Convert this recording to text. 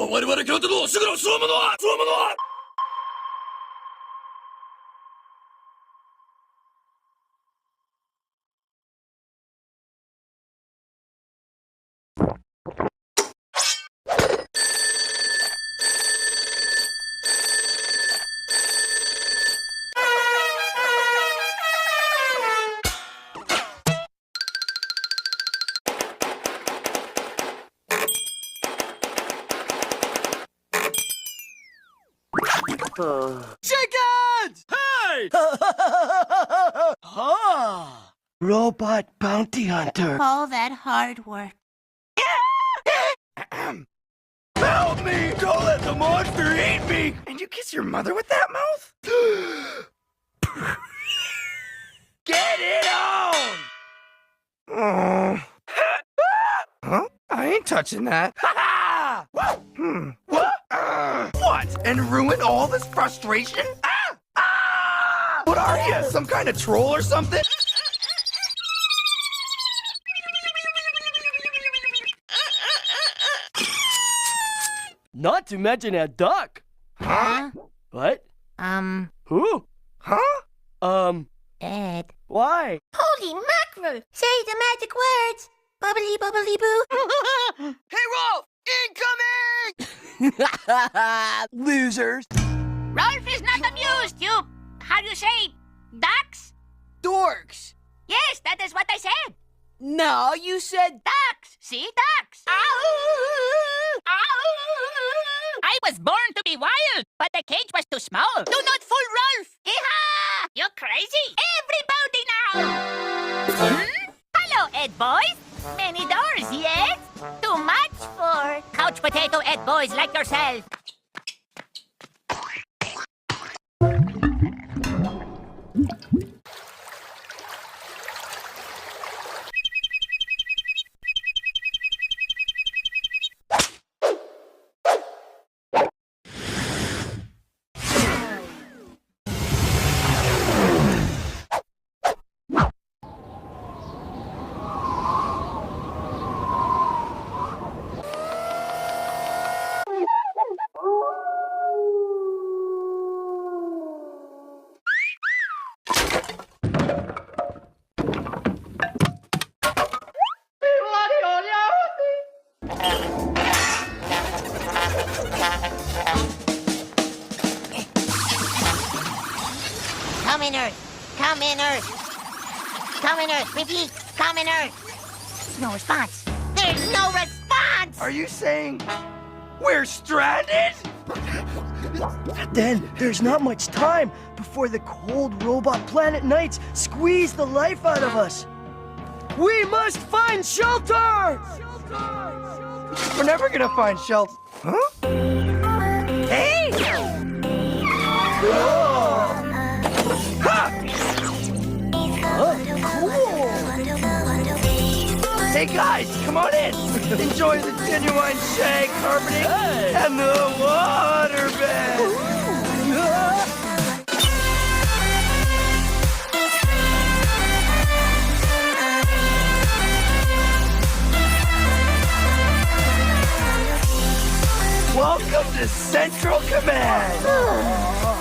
我々協定のすぐの総物はChickens! Hey! Robot bounty hunter. All that hard work. Help me! Don't let the monster eat me! And you kiss your mother with that mouth? Get it on! Huh? I ain't touching that. Ha ha! What? What? And ruin all this frustration? What are you? Some kind of troll or something? Not to mention a duck. Huh? What? Who? Huh? Ed. Why? Holy mackerel! Say the magic words! Bubbly bubbly boo! Hey, Rolf! Incoming! Losers. Rolf is not amused, you... How do you say? Ducks? Dorks. Yes, that is what I said. No, you said Ducks! See? Ducks! Ow! Ow! I was born to be wild, but the cage was too small. Do not fool Ralph! Hee-haw! You're crazy! Everybody now! Hello, Ed boys! Many doors, yes? Too much for couch potato Ed boys like yourself. Come in, Earth. Come in, Earth. Come in, Earth. Repeat. Come in, Earth. No response. There's no response! Are you saying we're stranded? Then there's not much time before the cold robot planet nights squeeze the life out of us. We must find shelter! We're never gonna find shelter. Huh? Hey! Whoa! Ha! Hey guys, come on in. Enjoy the genuine shag carpeting and the water bed. Welcome to Central Command.